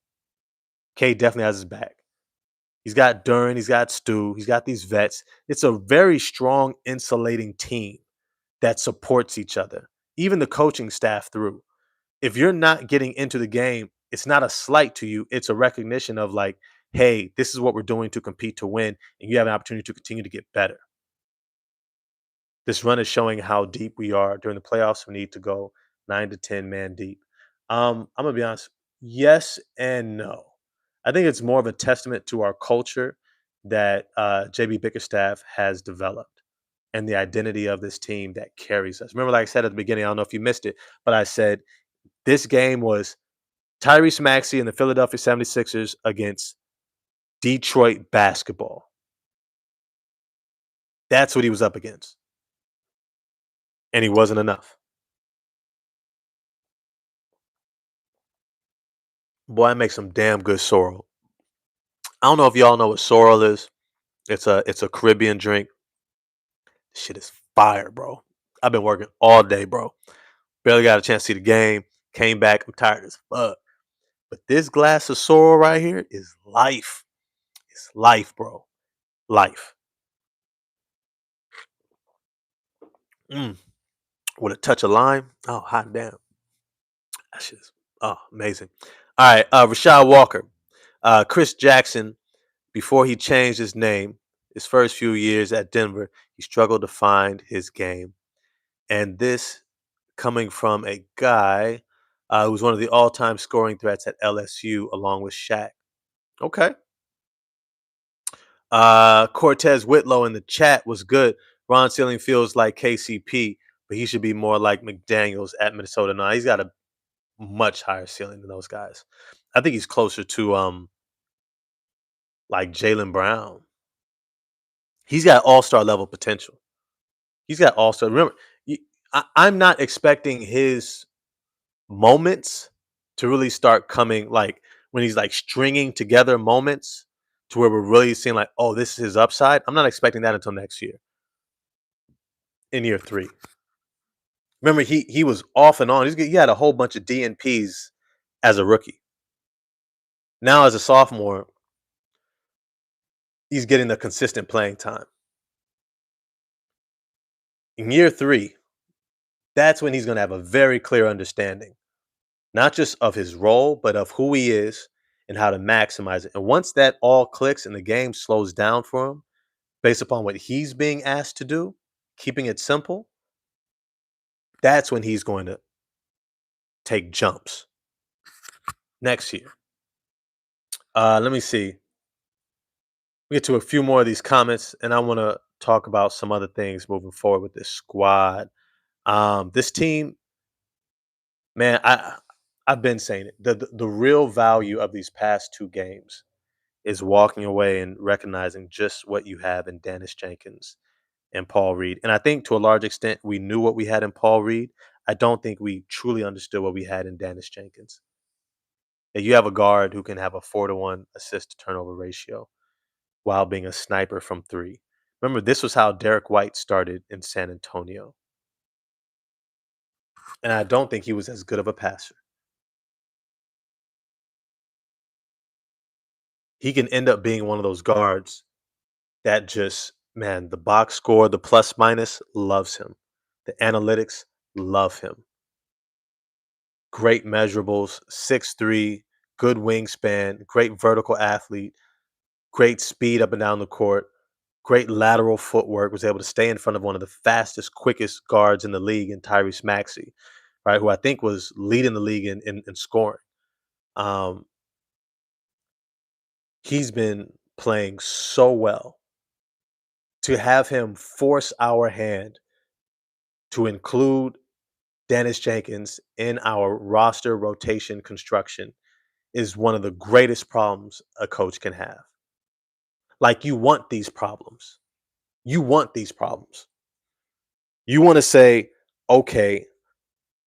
A: Cade definitely has his back. He's got Duran. He's got Stu. He's got these vets. It's a very strong, insulating team that supports each other. Even the coaching staff through. If you're not getting into the game, it's not a slight to you. It's a recognition of like, hey, this is what we're doing to compete to win, and you have an opportunity to continue to get better. This run is showing how deep we are during the playoffs. We need to go 9 to 10 man deep. I'm gonna be honest. Yes and no. I think it's more of a testament to our culture that JB Bickerstaff has developed and the identity of this team that carries us. Remember, like I said at the beginning, I don't know if you missed it, but I said this game was Tyrese Maxey and the Philadelphia 76ers against Detroit basketball. That's what he was up against. And he wasn't enough. Boy, I make some damn good sorrel. I don't know if y'all know what sorrel is. It's a Caribbean drink. Shit is fire, bro. I've been working all day, bro. Barely got a chance to see the game. Came back. I'm tired as fuck. But this glass of sorrel right here is life. It's life, bro. Life. With a touch of lime. Oh, hot damn. That shit's amazing. All right, Rashad Walker. Chris Jackson, before he changed his name, his first few years at Denver, he struggled to find his game. And this coming from a guy who's one of the all-time scoring threats at LSU, along with Shaq. Okay. Cortez Whitlow in the chat was good. Ron Sealing feels like KCP, but he should be more like McDaniels at Minnesota. Now he's got a much higher ceiling than those guys. I think he's closer to like Jaylen Brown. He's got all-star level potential. He's got all-star. Remember, I'm not expecting his moments to really start coming like when he's like stringing together moments to where we're really seeing like, oh, this is his upside. I'm not expecting that until next year in year 3. Remember, he was off and on. He had a whole bunch of DNPs as a rookie. Now, as a sophomore, he's getting the consistent playing time. In year 3, that's when he's going to have a very clear understanding, not just of his role, but of who he is and how to maximize it. And once that all clicks and the game slows down for him, based upon what he's being asked to do, keeping it simple, that's when he's going to take jumps next year. Let me see. We get to a few more of these comments, and I want to talk about some other things moving forward with this squad. This team, man, I've been saying it. The real value of these past 2 games is walking away and recognizing just what you have in Dennis Jenkins and Paul Reed. And I think to a large extent we knew what we had in Paul Reed. I don't think we truly understood what we had in Dennis Jenkins. That you have a guard who can have a 4-to-1 assist to turnover ratio while being a sniper from 3. Remember, this was how Derek White started in San Antonio. And I don't think he was as good of a passer. He can end up being one of those guards that just, man, the box score, the plus minus loves him. The analytics love him. Great measurables, 6'3", good wingspan, great vertical athlete, great speed up and down the court, great lateral footwork, was able to stay in front of one of the fastest, quickest guards in the league in Tyrese Maxey, right? Who I think was leading the league in scoring. Um, he's been playing so well. To have him force our hand to include Dennis Jenkins in our roster rotation construction is one of the greatest problems a coach can have. Like, you want these problems. You want these problems. You want to say, okay,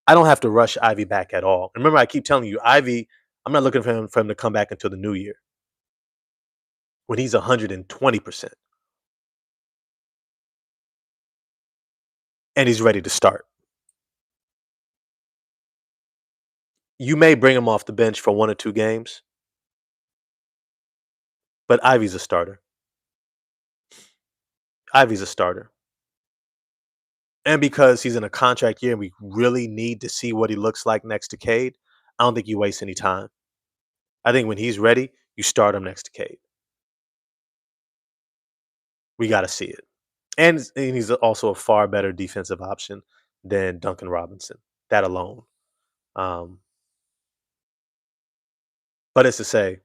A: I don't have to rush Ivy back at all. And remember, I keep telling you, Ivy, I'm not looking for him to come back until the new year when he's 120% and he's ready to start. You may bring him off the bench for 1 or 2 games, but Ivy's a starter. Ivy's a starter. And because he's in a contract year and we really need to see what he looks like next to Cade, I don't think you waste any time. I think when he's ready, you start him next to Cade. We got to see it. And he's also a far better defensive option than Duncan Robinson. That alone. Um, but it's to say,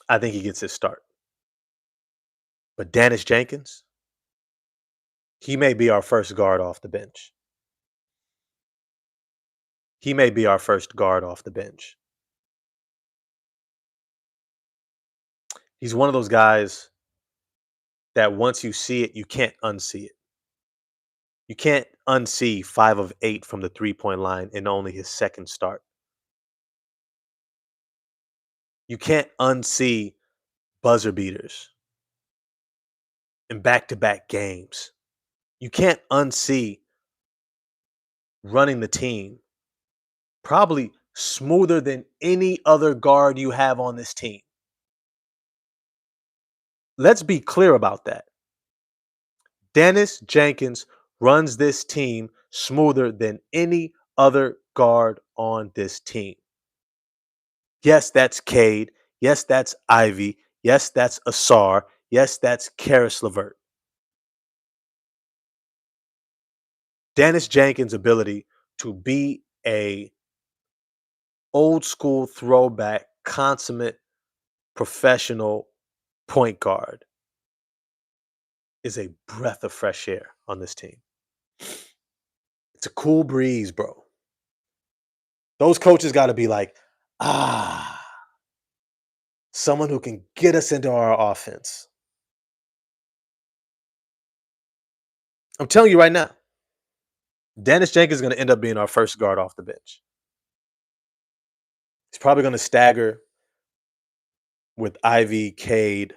A: I think he gets his start. But Dennis Jenkins, he may be our first guard off the bench. He may be our first guard off the bench. He's one of those guys that once you see it, you can't unsee it. You can't unsee 5 of 8 from the 3-point line in only his second start. You can't unsee buzzer beaters in back-to-back games. You can't unsee running the team probably smoother than any other guard you have on this team. Let's be clear about that. Dennis Jenkins runs this team smoother than any other guard on this team. Yes, that's Cade. Yes, that's Ivy. Yes, that's Asar. Yes, that's Karis LeVert. Dennis Jenkins' ability to be a old school throwback, consummate professional point guard is a breath of fresh air on this team. It's a cool breeze, bro. Those coaches got to be like, someone who can get us into our offense. I'm telling you right now, Dennis Jenkins is going to end up being our first guard off the bench. He's probably going to stagger with Ivy, Cade,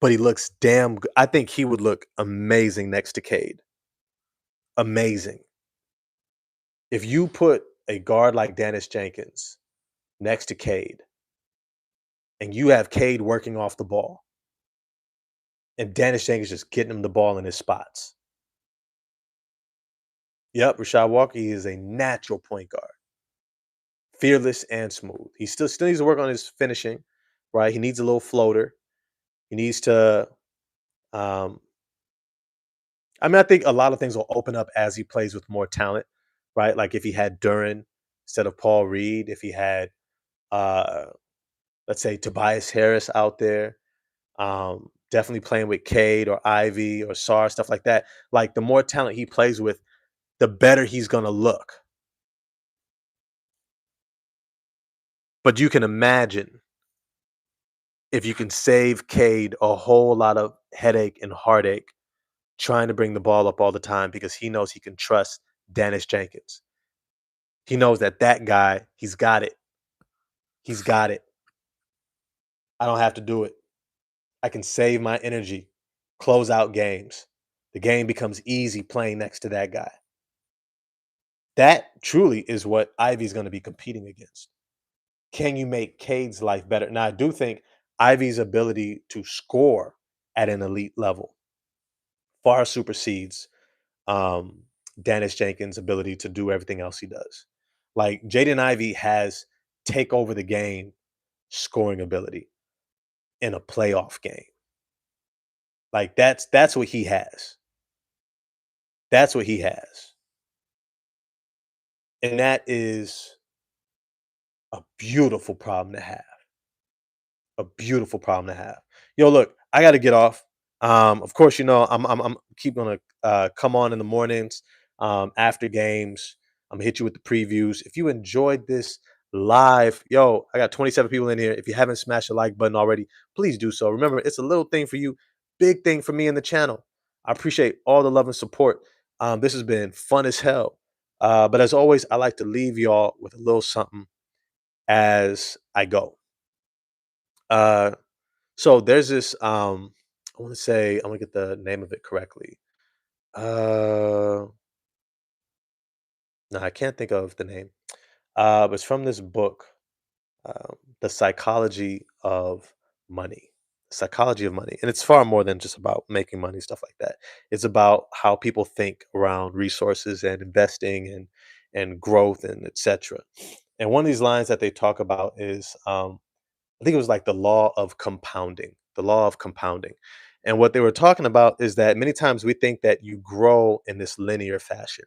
A: but he looks damn good. I think he would look amazing next to Cade. amazing. If you put a guard like Dennis Jenkins next to Cade, and you have Cade working off the ball, and Dennis Jenkins just getting him the ball in his spots. Yep, Rashad Walker, he is a natural point guard, fearless and smooth. He still needs to work on his finishing, right? He needs a little floater. He needs to. Um, I mean, I think a lot of things will open up as he plays with more talent, right? Like if he had Duran instead of Paul Reed, if he had, uh, let's say, Tobias Harris out there, definitely playing with Cade or Ivy or Sar, stuff like that. Like the more talent he plays with, the better he's gonna look. But you can imagine if you can save Cade a whole lot of headache and heartache trying to bring the ball up all the time because he knows he can trust Dennis Jenkins. He knows that guy, he's got it. He's got it. I don't have to do it. I can save my energy, close out games. The game becomes easy playing next to that guy. That truly is what Ivy's going to be competing against. Can you make Cade's life better? Now, I do think Ivy's ability to score at an elite level far supersedes um, Dennis Jenkins' ability to do everything else he does. Like Jaden Ivey has take over the game scoring ability in a playoff game. Like that's what he has. That's what he has. And that is a beautiful problem to have. A beautiful problem to have. Yo, look, I got to get off. Of course, I'm keep gonna come on in the mornings after games. I'm gonna hit you with the previews. If you enjoyed this live, yo, I got 27 people in here. If you haven't smashed the like button already, please do so. Remember, it's a little thing for you, big thing for me in the channel. I appreciate all the love and support. This has been fun as hell. But as always, I like to leave y'all with a little something as I go. Uh, so there's this I want to say I want to get the name of it correctly. No, I can't think of the name. But it's from this book, The Psychology of Money. Psychology of Money. And it's far more than just about making money, stuff like that. It's about how people think around resources and investing and growth and etc. And one of these lines that they talk about is I think it was like the law of compounding, the law of compounding. And what they were talking about is that many times we think that you grow in this linear fashion,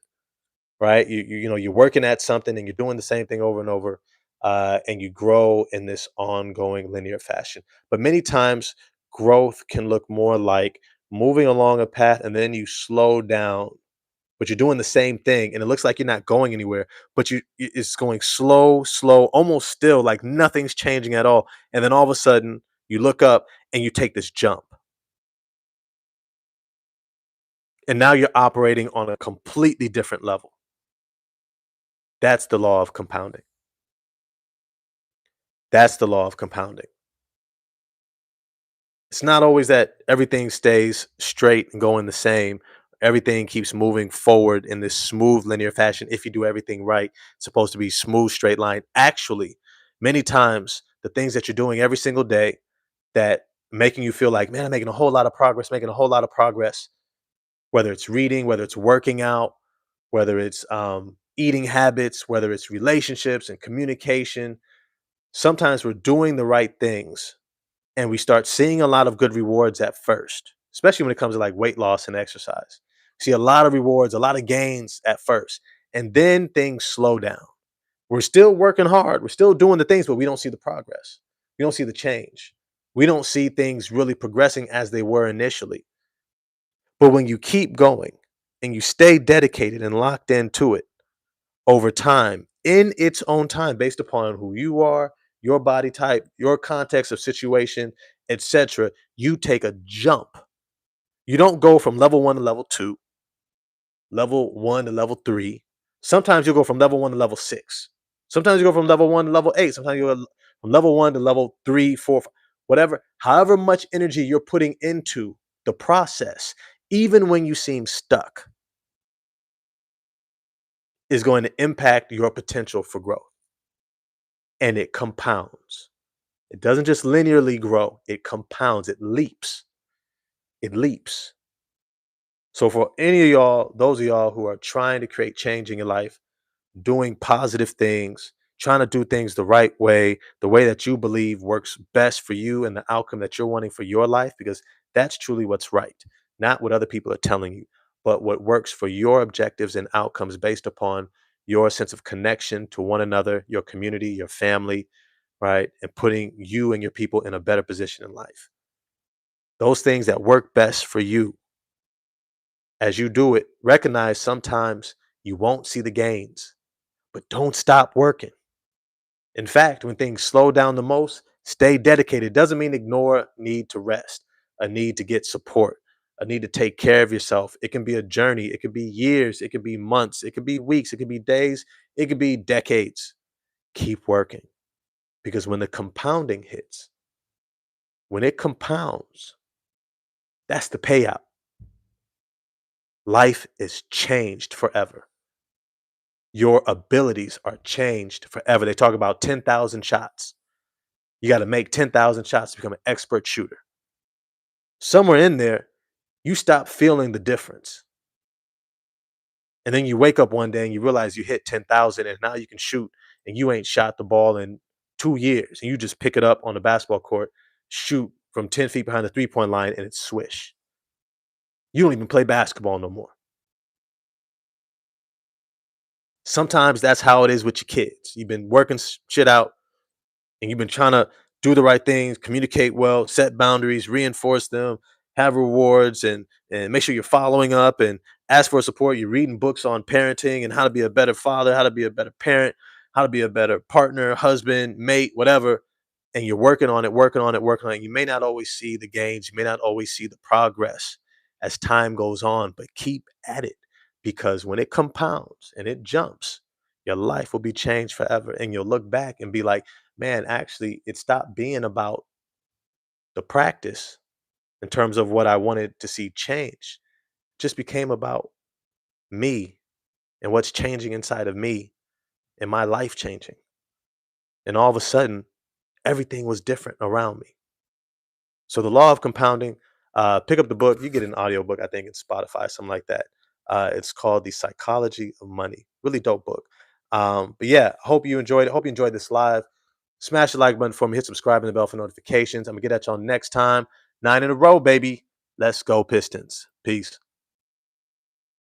A: right? You're working at something and you're doing the same thing over and over, and you grow in this ongoing linear fashion. But many times growth can look more like moving along a path and then you slow down, but you're doing the same thing and it looks like you're not going anywhere, but it's going slow, slow, almost still, like nothing's changing at all. And then all of a sudden you look up and you take this jump. And now you're operating on a completely different level. That's the law of compounding. That's the law of compounding. It's not always that everything stays straight and going the same. Everything keeps moving forward in this smooth linear fashion. If you do everything right, it's supposed to be smooth, straight line. Actually, many times the things that you're doing every single day that making you feel like, man, I'm making a whole lot of progress, making a whole lot of progress, whether it's reading, whether it's working out, whether it's eating habits, whether it's relationships and communication. Sometimes we're doing the right things and we start seeing a lot of good rewards at first, especially when it comes to like weight loss and exercise. See a lot of rewards, a lot of gains at first, and then things slow down. We're still working hard, we're still doing the things, but we don't see the progress. We don't see the change. We don't see things really progressing as they were initially. But when you keep going and you stay dedicated and locked into it over time, in its own time, based upon who you are, your body type, your context of situation, etc., you take a jump. You don't go from level 1 to level 2, level 1 to level 3. Sometimes you go from level 1 to level 6. Sometimes you go from level 1 to level 8. Sometimes you go from level 1 to level 3, 4, 5, whatever. However much energy you're putting into the process, even when you seem stuck, is going to impact your potential for growth. And it compounds. It doesn't just linearly grow, it compounds, it leaps. It leaps. So, for any of y'all, those of y'all who are trying to create change in your life, doing positive things, trying to do things the way that you believe works best for you and the outcome that you're wanting for your life, because that's truly what's right, not what other people are telling you, but what works for your objectives and outcomes based upon your sense of connection to one another, your community, your family, right? And putting you and your people in a better position in life. Those things that work best for you, as you do it, recognize sometimes you won't see the gains, but don't stop working. In fact, when things slow down the most, stay dedicated. Doesn't mean ignore a need to rest, a need to get support, a need to take care of yourself. It can be a journey. It could be years. It could be months. It could be weeks. It could be days. It could be decades. Keep working, because when the compounding hits, when it compounds, that's the payout. Life is changed forever. Your abilities are changed forever. They talk about 10,000 shots. You got to make 10,000 shots to become an expert shooter. Somewhere in there, you stop feeling the difference. And then you wake up one day and you realize you hit 10,000 and now you can shoot, and you ain't shot the ball in 2 years. And you just pick it up on the basketball court, shoot from 10 feet behind the 3-point line, and it's swish. You don't even play basketball no more. Sometimes that's how it is with your kids. You've been working shit out and you've been trying to do the right things, communicate well, set boundaries, reinforce them, have rewards, and make sure you're following up and ask for support. You're reading books on parenting and how to be a better father, how to be a better parent, how to be a better partner, husband, mate, whatever. And you're working on it, working on it, working on it. You may not always see the gains, you may not always see the progress as time goes on, but keep at it, because when it compounds and it jumps, your life will be changed forever. And you'll look back and be like, man, actually, it stopped being about the practice in terms of what I wanted to see change. It just became about me and what's changing inside of me and my life changing. And all of a sudden, everything was different around me. So the law of compounding, pick up the book. You get an audio book, I think, in Spotify, something like that. It's called The Psychology of Money. Really dope book. But yeah, hope you enjoyed it. Hope you enjoyed this live. Smash the like button for me. Hit subscribe and the bell for notifications. I'm going to get at y'all next time. 9 in a row, baby. Let's go, Pistons. Peace.